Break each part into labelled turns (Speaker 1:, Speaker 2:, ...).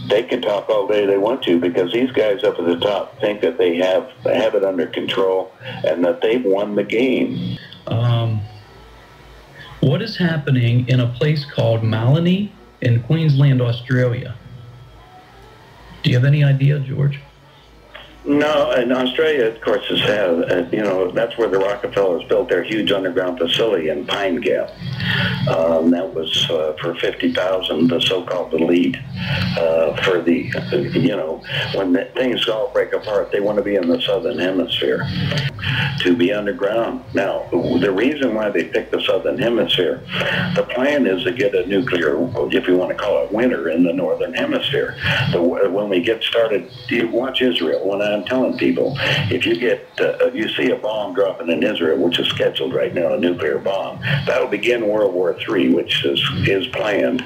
Speaker 1: they can talk all day they want to, because these guys up at the top think that they have it under control and that they've won the game.
Speaker 2: What is happening in a place called Malini in Queensland, Australia? Do you have any idea, George?
Speaker 1: No, in Australia, of course, that's where the Rockefellers built their huge underground facility in Pine Gap. That was for 50,000, the so-called elite, for the, when things all break apart, they want to be in the southern hemisphere, to be underground. Now, the reason why they picked the southern hemisphere, the plan is to get a nuclear, if you want to call it, winter in the northern hemisphere. When we get started, you watch Israel. When I'm telling people, if you see a bomb dropping in Israel, which is scheduled right now, a nuclear bomb, that'll begin World War III, which is planned,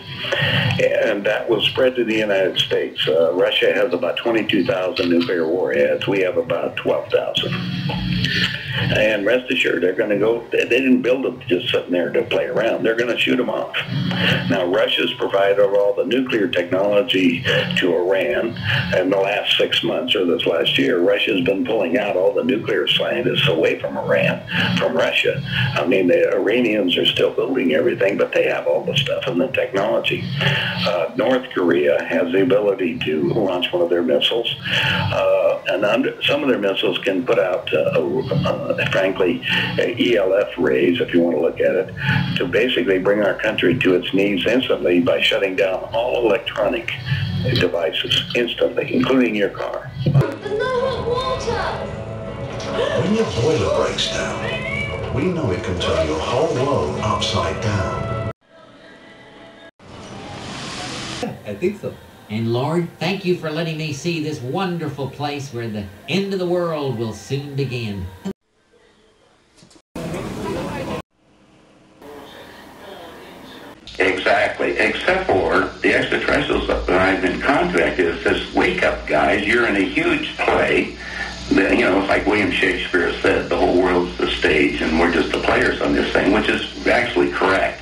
Speaker 1: and that will spread to the United States. Russia has about 22,000 nuclear warheads. We have about 12,000. And rest assured, they're going to go, they didn't build them just sitting there to play around. They're going to shoot them off. Now, Russia's provided all the nuclear technology to Iran. In the last 6 months, or this last year, Russia's been pulling out all the nuclear scientists away from Iran, from Russia. I mean, the Iranians are still building everything, but they have all the stuff and the technology. North Korea has the ability to launch one of their missiles. And some of their missiles can put out, frankly, ELF rays, if you want to look at it, to basically bring our country to its knees instantly by shutting down all electronic devices instantly, including your car.
Speaker 3: When your boiler breaks down, we know it can turn your whole world upside down.
Speaker 4: I think so. And Lord, thank you for letting me see this wonderful place where the end of the world will soon begin.
Speaker 1: Exactly, except for the extraterrestrials that I've been contacted. It says, wake up, guys, you're in a huge play. It's like William Shakespeare said, the whole world's the stage and we're just the players on this thing, which is actually correct.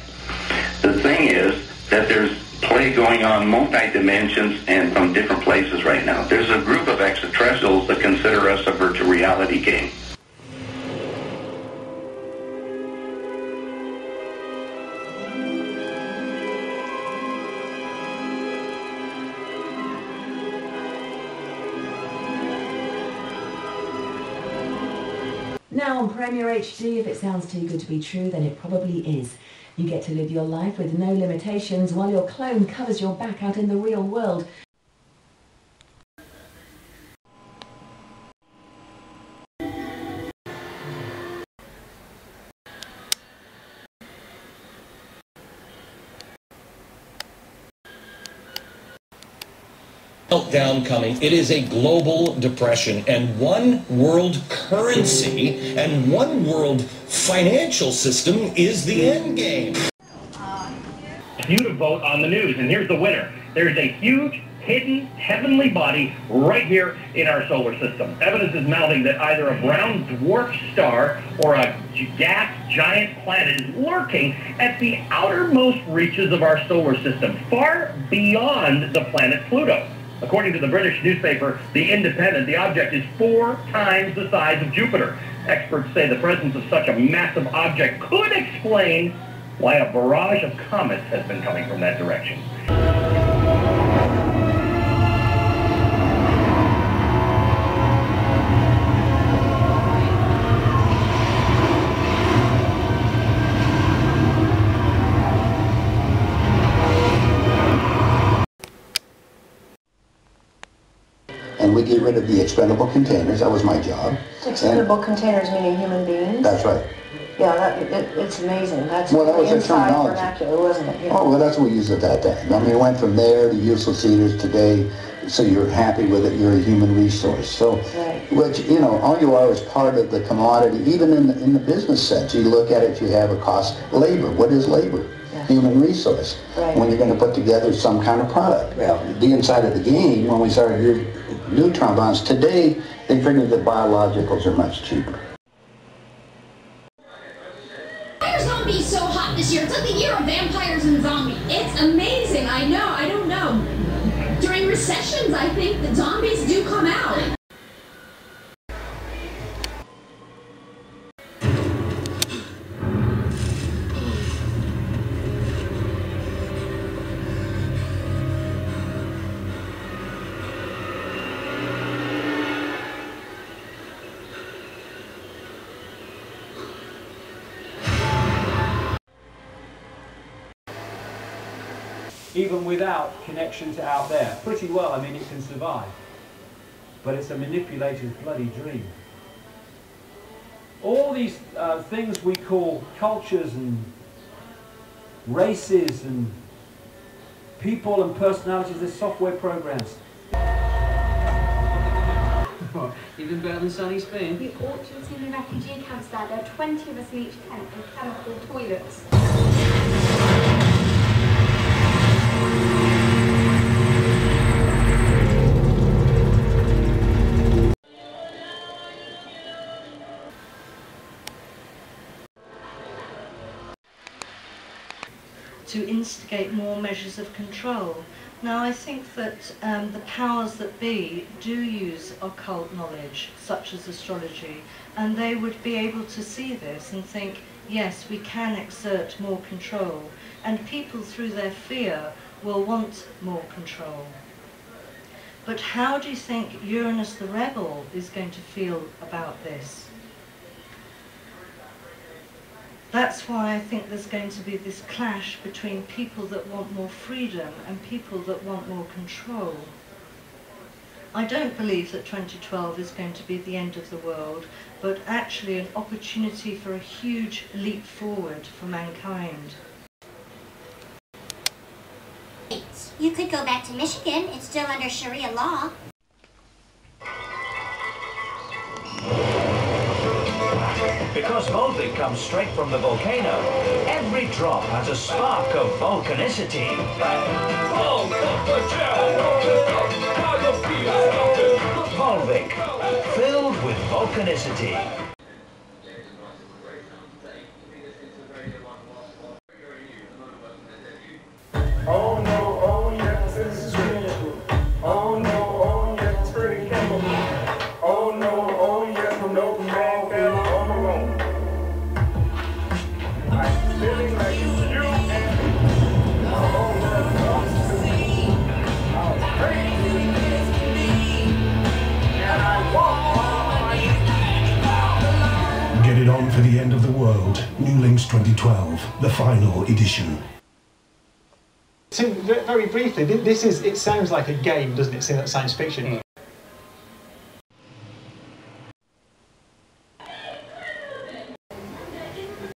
Speaker 1: The thing is that there's play going on multi-dimensions and from different places right now. There's a group of extraterrestrials that consider us a virtual reality game.
Speaker 5: Now on Premier HD, if it sounds too good to be true, then it probably is. You get to live your life with no limitations while your clone covers your back out in the real world.
Speaker 6: Meltdown coming. It is a global depression, and one world currency and one world financial system is the end game.
Speaker 7: You to vote on the news, and here's the winner. There's a huge hidden heavenly body right here in our solar system. Evidence is mounting that either a brown dwarf star or a gas giant planet is lurking at the outermost reaches of our solar system, far beyond the planet Pluto. According to the British newspaper The Independent, the object is 4 times the size of Jupiter. Experts say the presence of such a massive object could explain why a barrage of comets has been coming from that direction.
Speaker 8: And we get rid of the expendable containers. That was my job.
Speaker 9: Expendable containers meaning human beings?
Speaker 8: That's right.
Speaker 9: Yeah, it's amazing. That's
Speaker 8: well, that was the
Speaker 9: inside
Speaker 8: terminology.
Speaker 9: vernacular, wasn't it? Yeah.
Speaker 8: Oh, well, that's what we used at that time. I mean, it went from there to useless eaters today, so you're happy with it, you're a human resource. So,
Speaker 9: right.
Speaker 8: Which, you know, all you are is part of the commodity, even in the business sense. You look at it, you have a cost. Labor, what is labor? Yeah. Human resource.
Speaker 9: Right.
Speaker 8: When you're going to put together some kind of product. Well, the inside of the game, when we started neutron bombs, today they figured that biologicals are much cheaper.
Speaker 10: Why are zombies so hot this year? It's like the year of vampires and zombies. It's amazing. I know. I don't know. During recessions, I think the zombies do come out.
Speaker 11: Even without connection to out there. Pretty well, I mean, it can survive. But it's a manipulator's bloody dream. All these things we call cultures and races and people and personalities, they're software programs. Even better than sunny Spain.
Speaker 12: We ought to have seen the refugee camps there. There are 20 of us in each tent and cannot afford toilets.
Speaker 13: To instigate more measures of control. Now I think that the powers that be do use occult knowledge, such as astrology, and they would be able to see this and think, yes, we can exert more control, and people through their fear will want more control. But how do you think Uranus the Rebel is going to feel about this? That's why I think there's going to be this clash between people that want more freedom and people that want more control. I don't believe that 2012 is going to be the end of the world, but actually an opportunity for a huge leap forward for mankind.
Speaker 14: You could go back to Michigan. It's still under Sharia law.
Speaker 15: Because Volvic comes straight from the volcano, every drop has a spark of volcanicity. Volvic, filled with volcanicity.
Speaker 16: Oh no, oh yes, it's true. Oh no, oh yes, it's pretty chemical. Oh no, oh yes, no man can on the road. I'm feeling like you and oh yes, I'm crazy. And I walk on.
Speaker 3: Get it on for the end of the world. New Links 2012, the final edition.
Speaker 17: So very briefly, it sounds like a game, doesn't it? Science fiction.